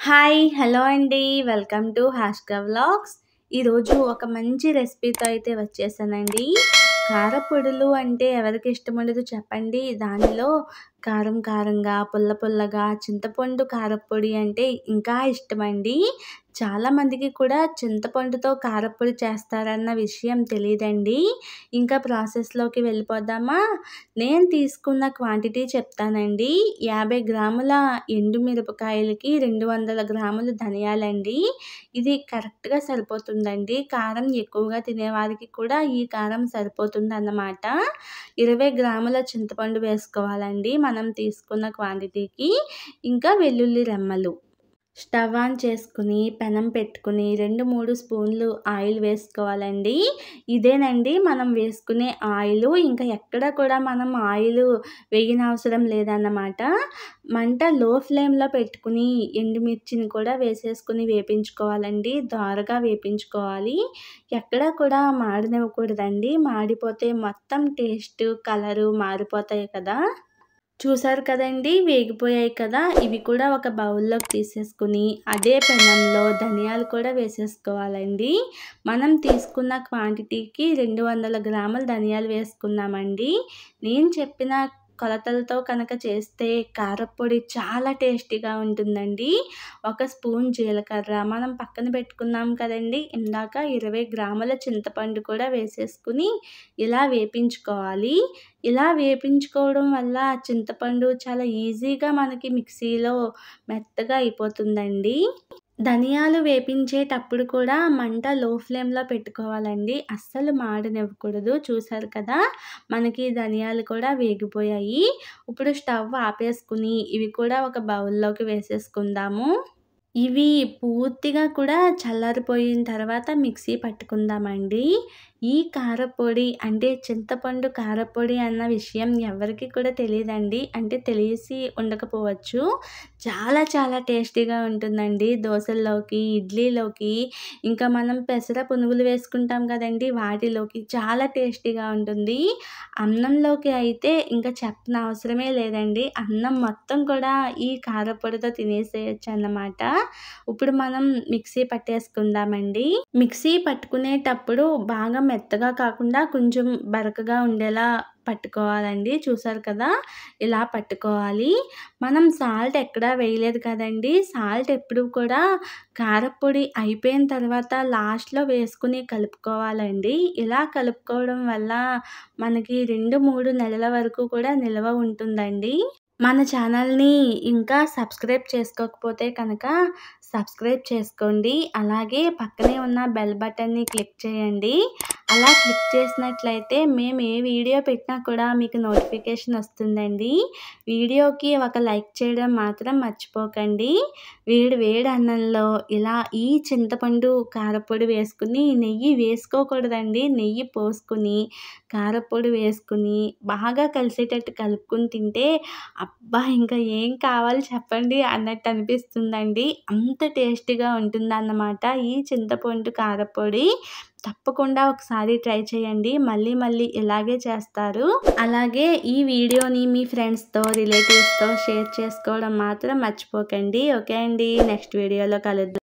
Hi! Hello అండి. Welcome to హాష్క vlogs. ఈరోజు ఒక మంచి రెసిపీతో అయితే వచ్చేసానండి. కారపొడులు అంటే ఎవరికి ఇష్టముండదు చెప్పండి. దానిలో కారం కారంగా, పుల్ల పుల్లగా చింతపండు కారప్పొడి అంటే ఇంకా ఇష్టమండి. చాలామందికి కూడా చింతపండుతో కారప్పొడి చేస్తారన్న విషయం తెలీదండి. ఇంకా ప్రాసెస్‌లోకి వెళ్ళిపోదామా? నేను తీసుకున్న క్వాంటిటీ చెప్తానండి. 50 గ్రాముల ఎండుమిరపకాయలకి 200 గ్రాములు ధనియాలండి. ఇది కరెక్ట్‌గా సరిపోతుందండి. కారం ఎక్కువగా తినేవారికి కూడా ఈ కారం సరిపోతుందన్నమాట. 20 గ్రాముల చింతపండు వేసుకోవాలండి మనం తీసుకున్న క్వాంటిటీకి. ఇంకా వెల్లుల్లి రెమ్మలు. స్టవ్ ఆన్ చేసుకుని పెనం పెట్టుకుని 2, 3 స్పూన్లు ఆయిల్ వేసుకోవాలండి. ఇదేనండి మనం వేసుకునే ఆయిలు. ఇంకా ఎక్కడ కూడా మనం ఆయిలు వేయనవసరం లేదన్నమాట. మంట లో ఫ్లేమ్‌లో పెట్టుకుని ఎండుమిర్చిని కూడా వేసేసుకుని వేపించుకోవాలండి. దోరగా వేపించుకోవాలి. ఎక్కడా కూడా మాడనివ్వకూడదండి. మాడిపోతే మొత్తం టేస్ట్, కలరు మారిపోతాయి కదా! చూసారు కదండీ! వేగిపోయాయి కదా! ఇవి కూడా ఒక బౌల్‌లోకి తీసేసుకుని అదే పెనంలో ధనియాలు కూడా వేసేసుకోవాలండి. మనం తీసుకున్న క్వాంటిటీకి 200 గ్రాముల ధనియాలు వేసుకున్నామండి. నేను చెప్పిన కొలతలతో కనుక చేస్తే కారప్పొడి చాలా టేస్టీగా ఉంటుందండి. ఒక స్పూన్ జీలకర్ర మనం పక్కన పెట్టుకున్నాం కదండీ! ఇందాక 20 గ్రాముల చింతపండు కూడా వేసేసుకుని ఇలా వేపించుకోవాలి. ఇలా వేపించుకోవడం వల్ల చింతపండు చాలా ఈజీగా మనకి మిక్సీలో మెత్తగా అయిపోతుందండి. ధనియాలు వేపించేటప్పుడు కూడా మంట లో ఫ్లేమ్‌లో పెట్టుకోవాలండి. అస్సలు మాడనివ్వకూడదు. చూసారు కదా! మనకి ధనియాలు కూడా వేగిపోయాయి. ఇప్పుడు స్టవ్ ఆపేసుకుని ఇవి కూడా ఒక బౌల్‌లోకి వేసేసుకుందాము. ఇవి పూర్తిగా కూడా చల్లారిపోయిన తర్వాత మిక్సీ పట్టుకుందామండి. ఈ కారప్పొడి అంటే చింతపండు కారప్పొడి అన్న విషయం ఎవరికీ కూడా తెలీదండి. అంటే తెలిసి ఉండకపోవచ్చు. చాలా చాలా టేస్టీగా ఉంటుందండి. దోసల్లోకి, ఇడ్లీలోకి, ఇంకా మనం పెసర పునుగులు వేసుకుంటాం కదండీ! వాటిలోకి చాలా టేస్టీగా ఉంటుంది. అన్నంలోకి అయితే ఇంకా చెప్పనవసరమే లేదండి. అన్నం మొత్తం కూడా ఈ కారప్పొడితో తినేసేయొచ్చన్నమాట. ఇప్పుడు మనం మిక్సీ పట్టేసుకుందామండి. మిక్సీ పట్టుకునేటప్పుడు బాగా మెత్తగా కాకుండా కొంచెం బరకగా ఉండేలా పట్టుకోవాలండి. చూసారు కదా! ఇలా పట్టుకోవాలి. మనం సాల్ట్ ఎక్కడా వేయలేదు కదండీ! సాల్ట్ ఎప్పుడు కూడా కారప్పొడి అయిపోయిన తర్వాత లాస్ట్‌లో వేసుకుని కలుపుకోవాలండి. ఇలా కలుపుకోవడం వల్ల మనకి 2, 3 నెలల వరకు కూడా నిల్వ ఉంటుందండి. మన ఛానల్‌ని ఇంకా సబ్స్క్రైబ్ చేసుకోకపోతే కనుక సబ్స్క్రైబ్ చేసుకోండి. అలాగే పక్కనే ఉన్న బెల్ బటన్‌ని క్లిక్ చేయండి. అలా క్లిక్ చేసినట్లయితే మేము ఏ వీడియో పెట్టినా కూడా మీకు నోటిఫికేషన్ వస్తుందండి. వీడియోకి ఒక లైక్ చేయడం మాత్రం మర్చిపోకండి. వేడి వేడి అన్నంలో ఇలా ఈ చింతపండు కారప్పొడి వేసుకుని నెయ్యి వేసుకోకూడదండి. నెయ్యి పోసుకుని కారప్పొడి వేసుకుని బాగా కలిసేటట్టు కలుపుకొని తింటే అబ్బా! ఇంకా ఏం కావాలి చెప్పండి అన్నట్టు అనిపిస్తుందండి. అంత టేస్టీగా ఉంటుందన్నమాట ఈ చింతపండు కారప్పొడి. తప్పకుండా ఒకసారి ట్రై చేయండి. మళ్ళీ మళ్ళీ ఇలాగే చేస్తారు. అలాగే ఈ వీడియోని మీ ఫ్రెండ్స్‌తో, రిలేటివ్స్‌తో షేర్ చేసుకోవడం మాత్రం మర్చిపోకండి. ఓకే అండి. నెక్స్ట్ వీడియోలో కలుద్దాం.